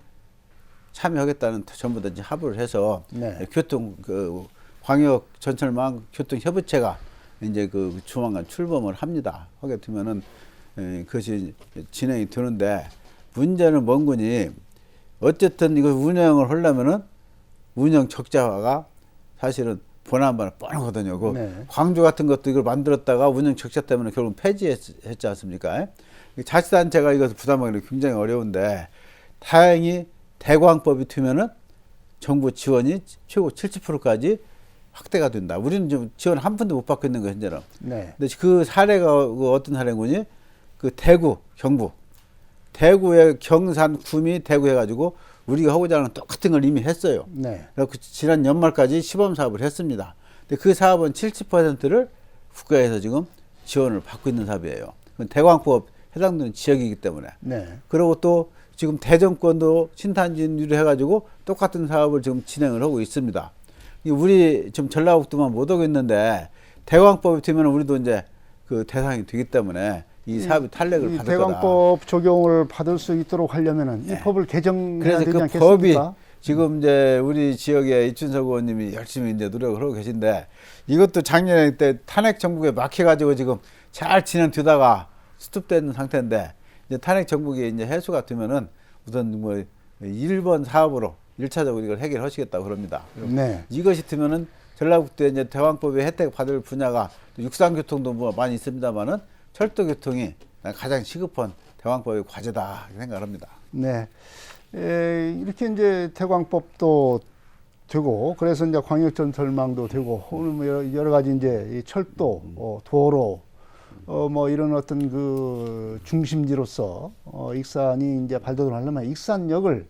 참여하겠다는 전부 다 이제 합의를 해서 교통 그 광역 전철망 교통 협의체가 이제 그 조만간 출범을 합니다. 하게 되면은 그것이 진행이 되는데 문제는 뭔 거니? 어쨌든 이거 운영을 하려면은 운영 적자가 사실은 보나마나 뻔하거든요. 광주 같은 것도 이걸 만들었다가 운영 적자 때문에 결국 폐지했지 않습니까? 자치단체가 이것을 부담하기는 굉장히 어려운데 다행히 대광법이 되면은 정부 지원이 최고 70%까지 확대가 된다. 우리는 좀 지원 한 푼도 못 받고 있는 거 현재는. 네. 근데 그 사례가 그 어떤 사례군이 그 대구, 경북, 대구의 경산, 구미, 대구 해가지고 우리가 하고자 하는 똑같은 걸 이미 했어요. 네. 그래서 지난 연말까지 시범 사업을 했습니다. 근데 그 사업은 70%를 국가에서 지금 지원을 받고 있는 사업이에요. 그건 대광법 해당되는 지역이기 때문에. 네. 그리고 또 지금 대전권도 신탄진유로 해가지고 똑같은 사업을 지금 진행을 하고 있습니다. 우리 지금 전라북도만 못 오고 있는데 대광법이 되면 우리도 이제 그 대상이 되기 때문에 이 사업이 탄력을 받을 거다. 대광법 적용을 받을 수 있도록 하려면은 이 법을 개정해야 그래서 되지 그 않겠습니까? 법이 지금 이제 우리 지역에 이춘석 의원님이 열심히 이제 노력을 하고 계신데 이것도 작년에 때 탄핵 정국에 막혀가지고 지금 잘 진행되다가 스톱되는 상태인데 이제 탄핵 정국이 이제 해소가 되면은 우선 뭐 1번 사업으로 1차적으로 이걸 해결하시겠다고 그럽니다. 네. 이것이 되면은 전라북도에 이제 대왕법의 혜택 받을 분야가 육상교통도 뭐 많이 있습니다만은 철도교통이 가장 시급한 대왕법의 과제다 생각을 합니다. 네. 이렇게 이제 대광법도 되고 그래서 이제 광역전철망도 되고 오늘 뭐 여러 가지 이제 이 철도, 도로, 뭐 이런 어떤 그 중심지로서 익산이 이제 발돋움을 하려면 익산역을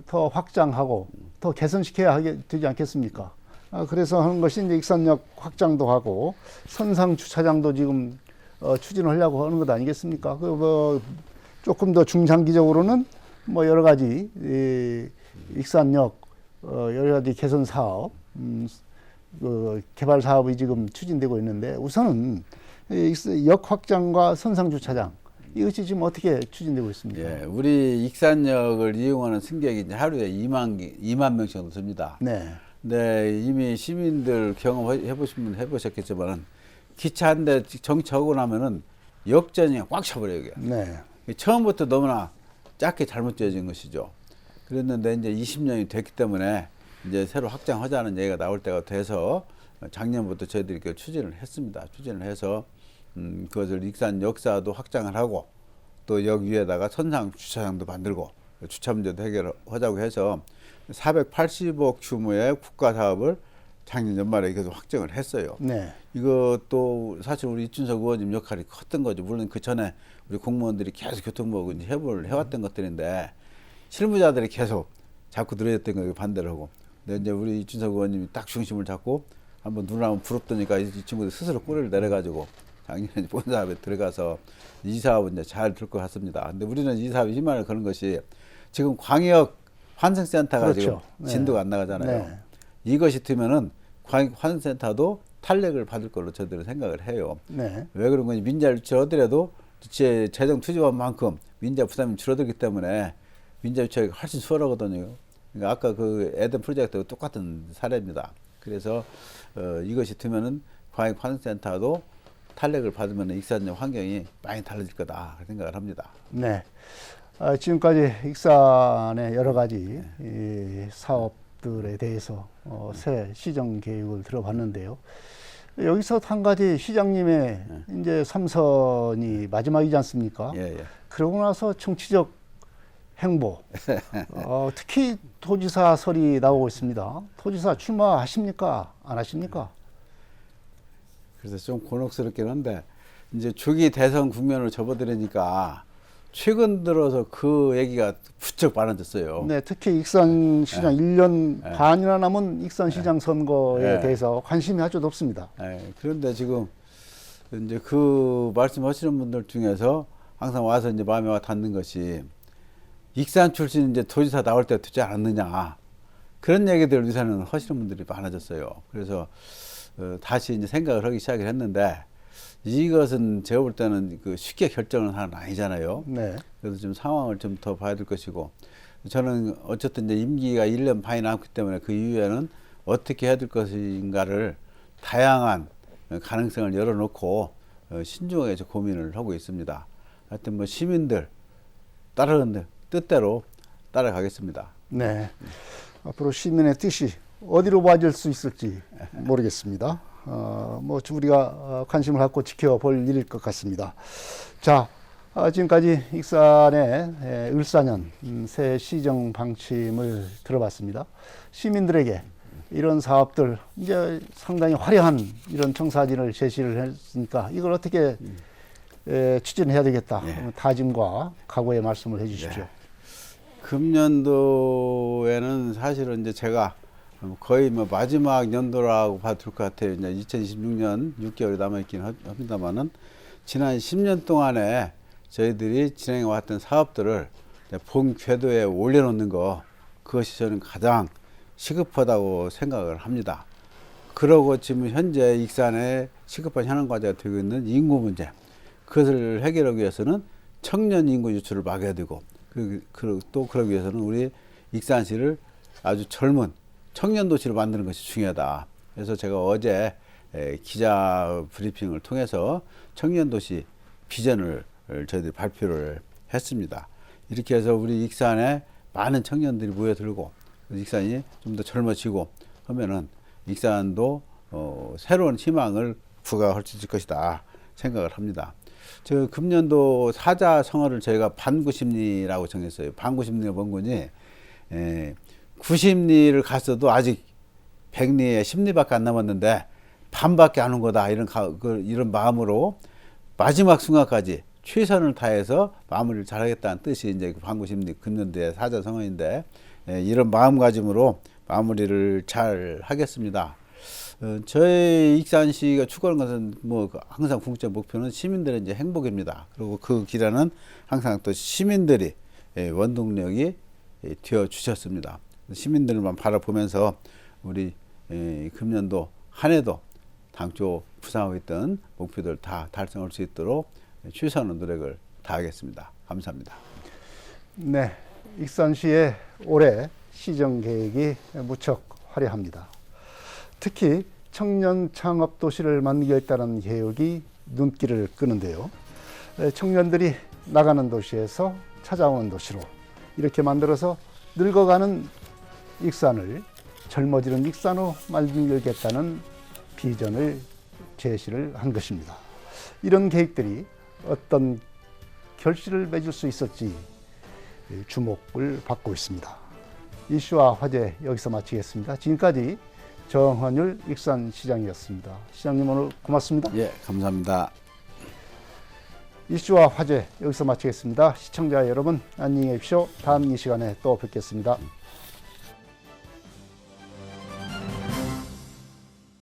더 확장하고 더 개선시켜야 하게 되지 않겠습니까? 그래서 하는 것이 이제 익산역 확장도 하고 선상 주차장도 지금 추진을 하려고 하는 것 아니겠습니까? 그 뭐 조금 더 중장기적으로는 뭐 여러 가지 익산역 여러 가지 개선 사업, 그 개발 사업이 지금 추진되고 있는데 우선은 역 확장과 선상 주차장 이것이 지금 어떻게 추진되고 있습니까? 예, 우리 익산역을 이용하는 승객이 이제 하루에 2만 명 정도 됩니다. 네. 네, 이미 시민들 경험해 보신 분 해보셨겠지만은 기차 한 대 정차하고 나면은 역전이 꽉 차버려요. 이게. 네. 처음부터 너무나 작게 잘못 지어진 것이죠. 그랬는데 이제 20년이 됐기 때문에 이제 새로 확장하자는 얘기가 나올 때가 돼서 작년부터 저희들이 그 추진을 했습니다. 추진을 해서 그것을 익산 역사도 확장을 하고 또 역 위에다가 선상 주차장도 만들고 주차 문제도 해결하자고 해서 480억 규모의 국가 사업을 작년 연말에 계속 확정을 했어요. 네. 이것도 사실 우리 이춘석 의원님 역할이 컸던 거죠. 물론 그 전에 우리 공무원들이 계속 교통부하고 이제 협의를 해왔던 것들인데 실무자들이 계속 자꾸 늘어졌던 거에 반대를 하고. 근데 이제 우리 이춘석 의원님이 딱 중심을 잡고 한번 눈을 한번 부릅더니까 이 친구들 스스로 꼬리를 내려가지고 작년에 본 사업에 들어가서 이 사업은 이제 잘 될 것 같습니다. 근데 우리는 이 사업에 희망을 거는 것이 지금 광역 환승센터가 그렇죠. 지금 네. 진도가 안 나가잖아요. 네. 이것이 되면은 광역 환승센터도 탄력을 받을 걸로 저들은 생각을 해요. 네. 왜 그런 거니? 민자 유치를 하더라도 제 재정 투자만큼 민자 부담이 줄어들기 때문에 민자 유치가 훨씬 수월하거든요. 그러니까 아까 그 에덴 프로젝트와 똑같은 사례입니다. 그래서 이것이 되면은 광역 환승센터도 탄력을 받으면 익산역 환경이 많이 달라질 거다 생각을 합니다. 네. 지금까지 익산의 여러 가지 이 사업들에 대해서 새 시정 계획을 들어봤는데요. 여기서 한 가지 시장님의 이제 3선이 마지막이지 않습니까? 예, 예. 그러고 나서 정치적 행보, 특히 도지사 설이 나오고 있습니다. 도지사 출마하십니까? 안 하십니까? 그래서 좀 곤혹스럽긴 한데 이제 조기 대선 국면으로 접어들으니까 최근 들어서 그 얘기가 부쩍 많아졌어요. 네, 특히 익산시장 1년 반이나 남은 익산시장 선거에 대해서 관심이 아주 높습니다. 그런데 지금 이제 그 말씀하시는 분들 중에서 항상 와서 이제 마음에 와 닿는 것이 익산 출신 이제 도지사 나올 때 되지 않았느냐 그런 얘기들 요새는 하시는 분들이 많아졌어요. 그래서 다시 이제 생각을 하기 시작을 했는데 이것은 제가 볼 때는 그 쉽게 결정을 하는 아니잖아요. 네. 그래서 좀 상황을 좀 더 봐야 될 것이고 저는 어쨌든 이제 임기가 1년 반이 남기 때문에 그 이후에는 어떻게 해야 될 것인가를 다양한 가능성을 열어놓고 신중하게 고민을 하고 있습니다. 하여튼 뭐 시민들 따르는 뜻대로 따라가겠습니다. 네. 앞으로 시민의 뜻이 어디로 와질 수 있을지 모르겠습니다. 뭐 우리가 관심을 갖고 지켜볼 일일 것 같습니다. 자, 지금까지 익산의 을사년 새 시정 방침을 들어봤습니다. 시민들에게 이런 사업들 이제 상당히 화려한 이런 청사진을 제시를 했으니까 이걸 어떻게 추진해야 되겠다. 예. 다짐과 각오의 말씀을 해주십시오. 예. 금년도에는 사실은 이제 제가 거의 뭐 마지막 연도라고 봐도 될 것 같아요. 이제 2026년 6개월이 남아있긴 합니다만은 지난 10년 동안에 저희들이 진행해 왔던 사업들을 본 궤도에 올려놓는 거, 그것이 저는 가장 시급하다고 생각을 합니다. 그러고 지금 현재 익산에 시급한 현안 과제가 되고 있는 인구 문제, 그것을 해결하기 위해서는 청년 인구 유출을 막아야 되고, 또 그러기 위해서는 우리 익산시를 아주 젊은 청년 도시로 만드는 것이 중요하다. 그래서 제가 어제 기자 브리핑을 통해서 청년 도시 비전을 저희들이 발표를 했습니다. 이렇게 해서 우리 익산에 많은 청년들이 모여들고 익산이 좀 더 젊어지고 하면은 익산도 새로운 희망을 부과할 수 있을 것이다 생각을 합니다. 저 금년도 사자성어를 저희가 반구심리라고 정했어요. 반구심리가 뭔 거니? 90리를 갔어도 아직 100리에 10리밖에 안 남았는데 반밖에 안 온 거다. 이런 마음으로 마지막 순간까지 최선을 다해서 마무리를 잘하겠다는 뜻이 이제 반구심리 금년도의 사자성어인데, 이런 마음가짐으로 마무리를 잘 하겠습니다. 저희 익산시가 추구하는 것은 뭐 항상 궁극적 목표는 시민들의 이제 행복입니다. 그리고 그 길에는 항상 또 시민들이 원동력이 되어 주셨습니다. 시민들만 바라보면서 우리 금년도 한 해도 당초 구상하고 있던 목표들 다 달성할 수 있도록 최선의 노력을 다하겠습니다. 감사합니다. 네, 익산시의 올해 시정 계획이 무척 화려합니다. 특히 청년 창업 도시를 만들겠다는 계획이 눈길을 끄는데요. 청년들이 나가는 도시에서 찾아오는 도시로 이렇게 만들어서 늙어가는 익산을 젊어지는 익산으로 만들겠다는 비전을 제시를 한 것입니다. 이런 계획들이 어떤 결실을 맺을 수 있을지 주목을 받고 있습니다. 이슈와 화제 여기서 마치겠습니다. 지금까지 정헌율 익산시장이었습니다. 시장님 오늘 고맙습니다. 예, 감사합니다. 이슈와 화제 여기서 마치겠습니다. 시청자 여러분 안녕히 계십시오. 다음 이 시간에 또 뵙겠습니다.